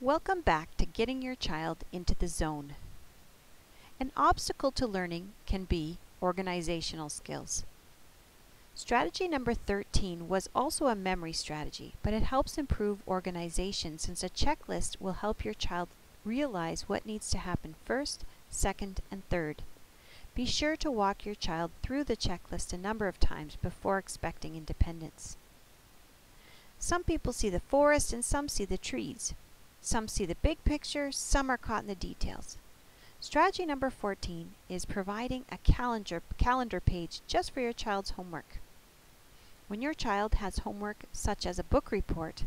Welcome back to getting your child into the zone. An obstacle to learning can be organizational skills. Strategy number 13 was also a memory strategy, but it helps improve organization since a checklist will help your child realize what needs to happen first, second, and third. Be sure to walk your child through the checklist a number of times before expecting independence. Some people see the forest and some see the trees. Some see the big picture, some are caught in the details. Strategy number 14 is providing a calendar page just for your child's homework. When your child has homework such as a book report,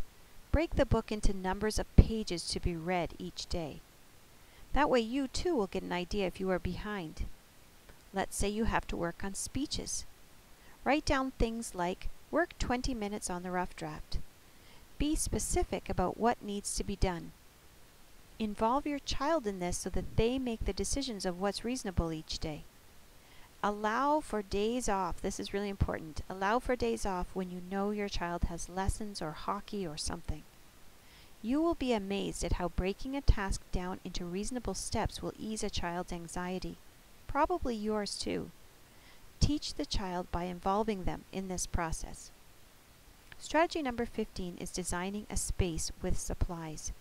break the book into numbers of pages to be read each day. That way you too will get an idea if you are behind. Let's say you have to work on speeches. Write down things like, work 20 minutes on the rough draft. Be specific about what needs to be done. Involve your child in this so that they make the decisions of what's reasonable each day. Allow for days off. This is really important. Allow for days off when you know your child has lessons or hockey or something. You will be amazed at how breaking a task down into reasonable steps will ease a child's anxiety. Probably yours too. Teach the child by involving them in this process. Strategy number 15 is designing a space with supplies.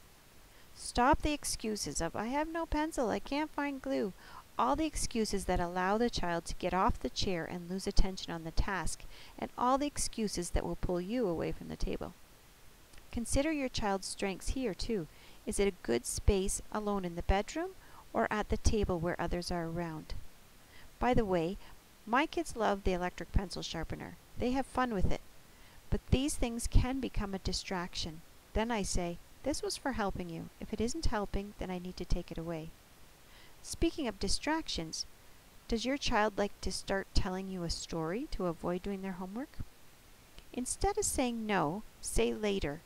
Stop the excuses of, I have no pencil, I can't find glue. All the excuses that allow the child to get off the chair and lose attention on the task, and all the excuses that will pull you away from the table. Consider your child's strengths here too. Is it a good space alone in the bedroom or at the table where others are around? By the way, my kids love the electric pencil sharpener. They have fun with it. But these things can become a distraction. Then I say, this was for helping you. If it isn't helping, then I need to take it away. Speaking of distractions, does your child like to start telling you a story to avoid doing their homework? Instead of saying no, say later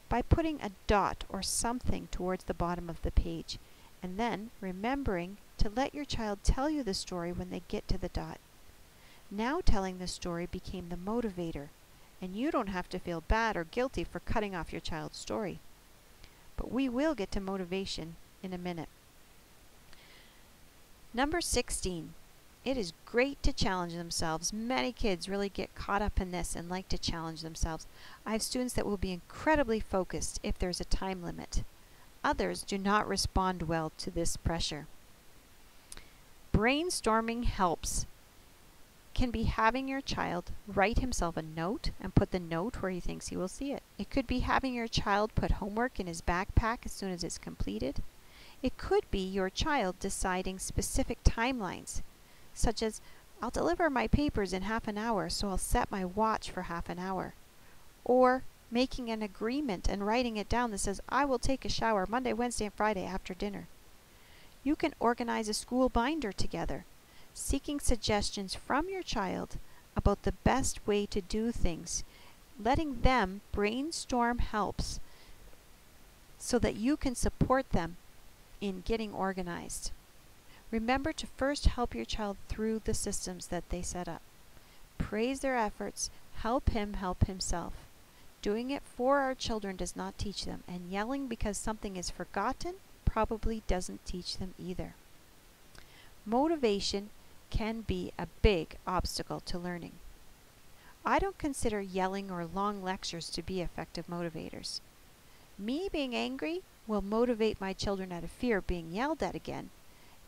by putting a dot or something towards the bottom of the page, and then remembering to let your child tell you the story when they get to the dot. Now telling the story became the motivator, and you don't have to feel bad or guilty for cutting off your child's story. But we will get to motivation in a minute. Number 16. It is great to challenge themselves. Many kids really get caught up in this and like to challenge themselves. I have students that will be incredibly focused if there's a time limit. Others do not respond well to this pressure. Brainstorming helps. Can be having your child write himself a note and put the note where he thinks he will see it. It could be having your child put homework in his backpack as soon as it's completed. It could be your child deciding specific timelines, such as, I'll deliver my papers in half an hour, so I'll set my watch for half an hour. Or making an agreement and writing it down that says, I will take a shower Monday, Wednesday, and Friday after dinner. You can organize a school binder together, seeking suggestions from your child about the best way to do things. Letting them brainstorm helps so that you can support them in getting organized. Remember to first help your child through the systems that they set up. Praise their efforts, help him help himself. Doing it for our children does not teach them, and yelling because something is forgotten probably doesn't teach them either. Motivation can be a big obstacle to learning. I don't consider yelling or long lectures to be effective motivators. Me being angry will motivate my children out of fear of being yelled at again,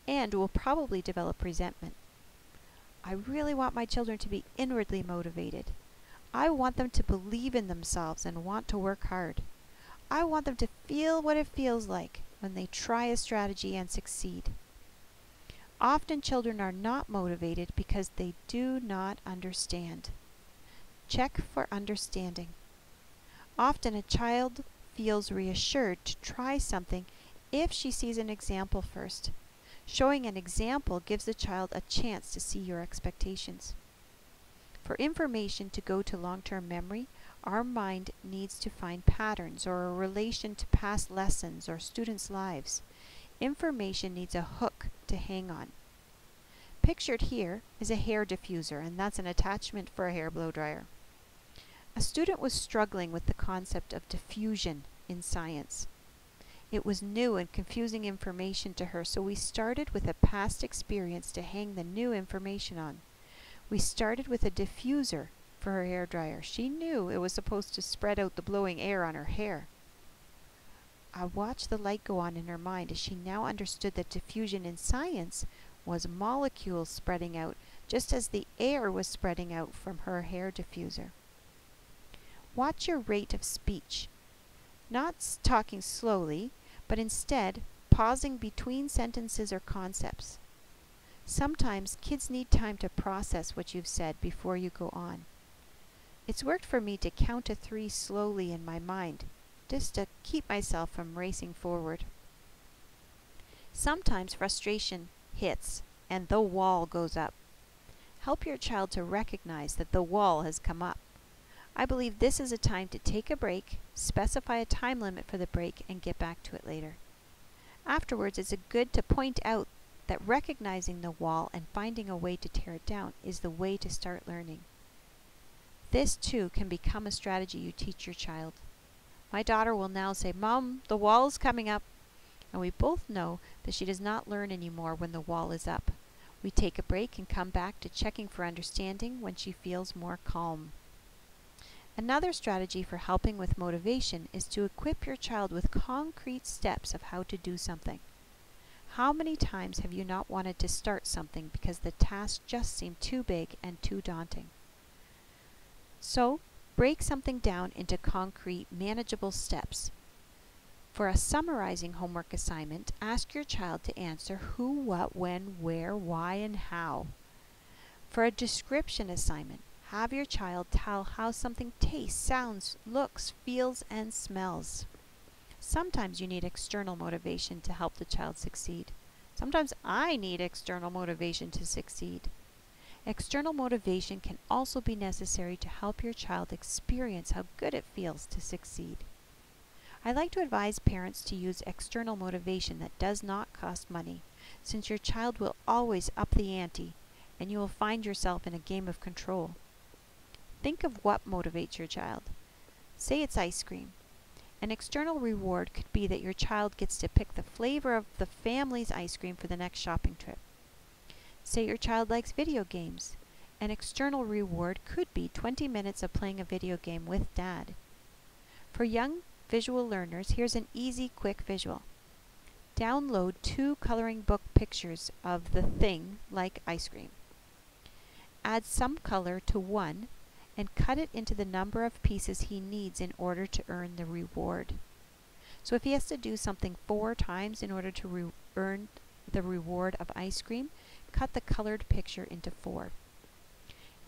and will probably develop resentment. I really want my children to be inwardly motivated. I want them to believe in themselves and want to work hard. I want them to feel what it feels like when they try a strategy and succeed. Often children are not motivated because they do not understand. Check for understanding. Often a child feels reassured to try something if she sees an example first. Showing an example gives the child a chance to see your expectations. For information to go to long-term memory, our mind needs to find patterns or a relation to past lessons or students' lives. Information needs a hook to hang on. Pictured here is a hair diffuser, and that's an attachment for a hair blow dryer. A student was struggling with the concept of diffusion in science. It was new and confusing information to her, so we started with a past experience to hang the new information on. We started with a diffuser for her hairdryer. She knew it was supposed to spread out the blowing air on her hair. I watched the light go on in her mind as she now understood that diffusion in science was molecules spreading out, just as the air was spreading out from her hair diffuser. Watch your rate of speech. Not talking slowly, but instead pausing between sentences or concepts. Sometimes kids need time to process what you've said before you go on. It's worked for me to count to 3 slowly in my mind, just to keep myself from racing forward. Sometimes frustration hits and the wall goes up. Help your child to recognize that the wall has come up. I believe this is a time to take a break, specify a time limit for the break, and get back to it later. Afterwards, it's good to point out that recognizing the wall and finding a way to tear it down is the way to start learning. This too can become a strategy you teach your child. My daughter will now say, "Mom, the wall is coming up." And we both know that she does not learn anymore when the wall is up. We take a break and come back to checking for understanding when she feels more calm. Another strategy for helping with motivation is to equip your child with concrete steps of how to do something. How many times have you not wanted to start something because the task just seemed too big and too daunting? So, break something down into concrete, manageable steps. For a summarizing homework assignment, ask your child to answer who, what, when, where, why, and how. For a description assignment, have your child tell how something tastes, sounds, looks, feels, and smells. Sometimes you need external motivation to help the child succeed. Sometimes I need external motivation to succeed. External motivation can also be necessary to help your child experience how good it feels to succeed. I like to advise parents to use external motivation that does not cost money, since your child will always up the ante and you will find yourself in a game of control. Think of what motivates your child. Say it's ice cream. An external reward could be that your child gets to pick the flavor of the family's ice cream for the next shopping trip. Say your child likes video games. An external reward could be 20 minutes of playing a video game with Dad. For young visual learners, here's an easy, quick visual. Download 2 coloring book pictures of the thing like ice cream. Add some color to one and cut it into the number of pieces he needs in order to earn the reward. So if he has to do something 4 times in order to earn the reward of ice cream, cut the colored picture into 4.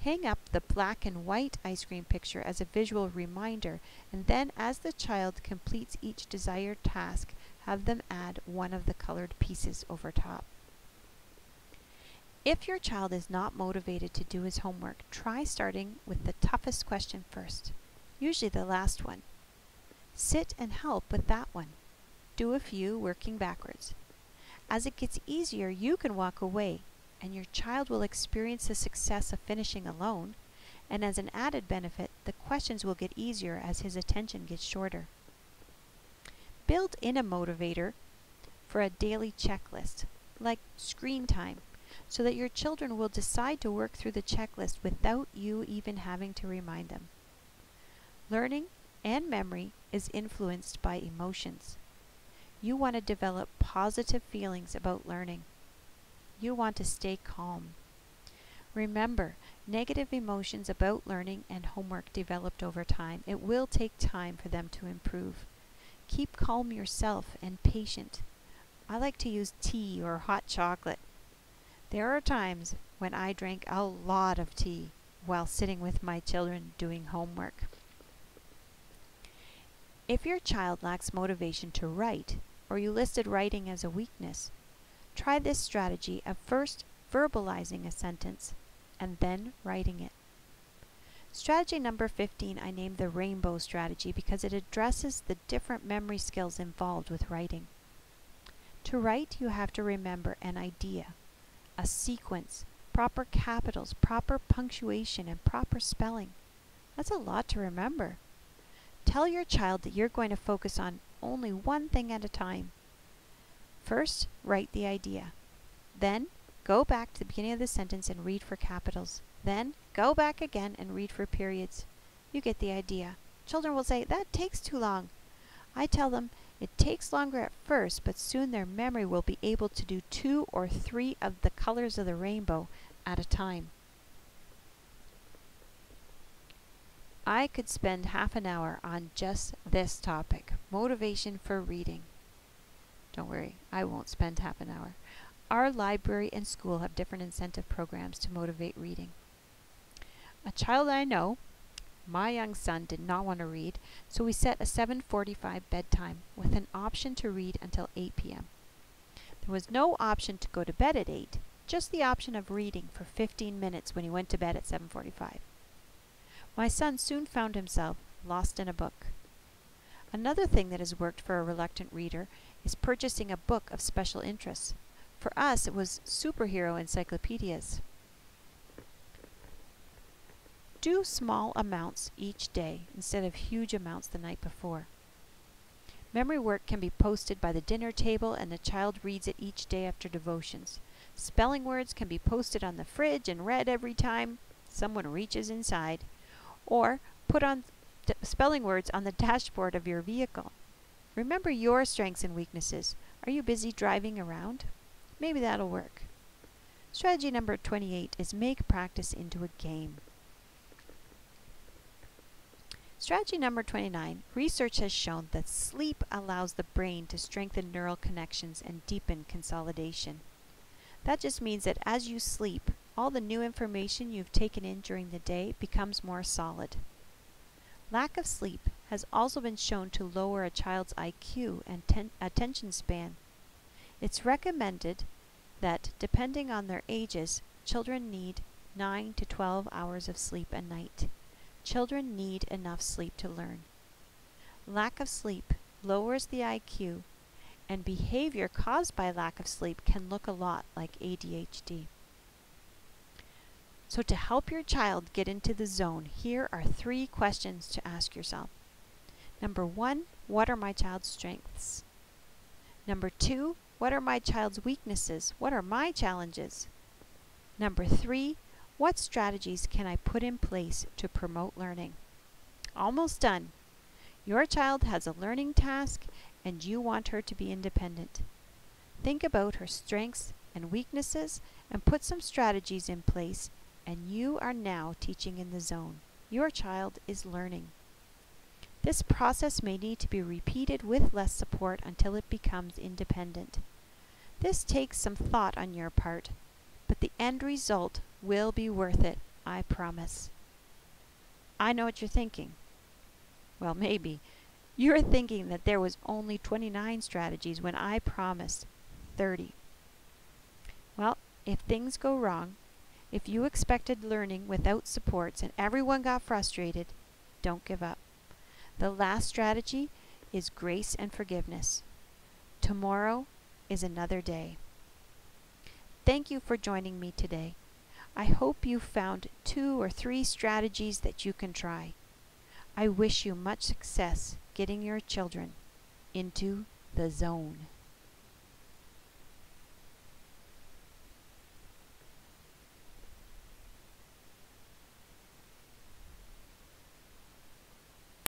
Hang up the black and white ice cream picture as a visual reminder, and then as the child completes each desired task, have them add one of the colored pieces over top. If your child is not motivated to do his homework, try starting with the toughest question first, usually the last one. Sit and help with that one. Do a few working backwards. As it gets easier, you can walk away, and your child will experience the success of finishing alone, and as an added benefit, the questions will get easier as his attention gets shorter. Build in a motivator for a daily checklist, like screen time, so that your children will decide to work through the checklist without you even having to remind them. Learning and memory is influenced by emotions. You want to develop positive feelings about learning. You want to stay calm. Remember, negative emotions about learning and homework developed over time. It will take time for them to improve. Keep calm yourself and patient. I like to use tea or hot chocolate. There are times when I drank a lot of tea while sitting with my children doing homework. If your child lacks motivation to write, or you listed writing as a weakness, try this strategy of first verbalizing a sentence and then writing it. Strategy number 15 I named the rainbow strategy because it addresses the different memory skills involved with writing. To write, you have to remember an idea, a sequence, proper capitals, proper punctuation, and proper spelling. That's a lot to remember. Tell your child that you're going to focus on only one thing at a time. First, write the idea. Then, go back to the beginning of the sentence and read for capitals. Then, go back again and read for periods. You get the idea. Children will say, "That takes too long." I tell them, it takes longer at first, but soon their memory will be able to do 2 or 3 of the colors of the rainbow at a time. I could spend half an hour on just this topic, motivation for reading. Don't worry, I won't spend half an hour. Our library and school have different incentive programs to motivate reading. A child I know, my young son, did not want to read, so we set a 7:45 bedtime with an option to read until 8 p.m. There was no option to go to bed at 8, just the option of reading for 15 minutes when he went to bed at 7:45. My son soon found himself lost in a book. Another thing that has worked for a reluctant reader is purchasing a book of special interest. For us, it was superhero encyclopedias. Do small amounts each day instead of huge amounts the night before. Memory work can be posted by the dinner table and the child reads it each day after devotions. Spelling words can be posted on the fridge and read every time someone reaches inside. Or put on spelling words on the dashboard of your vehicle. Remember your strengths and weaknesses. Are you busy driving around? Maybe that'll work. Strategy number 28 is make practice into a game. Strategy number 29, research has shown that sleep allows the brain to strengthen neural connections and deepen consolidation. That just means that as you sleep, all the new information you've taken in during the day becomes more solid. Lack of sleep has also been shown to lower a child's IQ and attention span. It's recommended that, depending on their ages, children need 9 to 12 hours of sleep a night. Children need enough sleep to learn. Lack of sleep lowers the IQ, and behavior caused by lack of sleep can look a lot like ADHD. So to help your child get into the zone, here are 3 questions to ask yourself. Number 1, what are my child's strengths? Number 2, what are my child's weaknesses? What are my challenges? Number 3, what strategies can I put in place to promote learning? Almost done. Your child has a learning task and you want her to be independent. Think about her strengths and weaknesses and put some strategies in place, and you are now teaching in the zone. Your child is learning. This process may need to be repeated with less support until it becomes independent. This takes some thought on your part, but the end result will be worth it, I promise. I know what you're thinking. Well, maybe. You're thinking that there was only 29 strategies when I promised 30. Well, if things go wrong, if you expected learning without supports and everyone got frustrated, don't give up. The last strategy is grace and forgiveness. Tomorrow is another day. Thank you for joining me today. I hope you found 2 or 3 strategies that you can try. I wish you much success getting your children into the zone.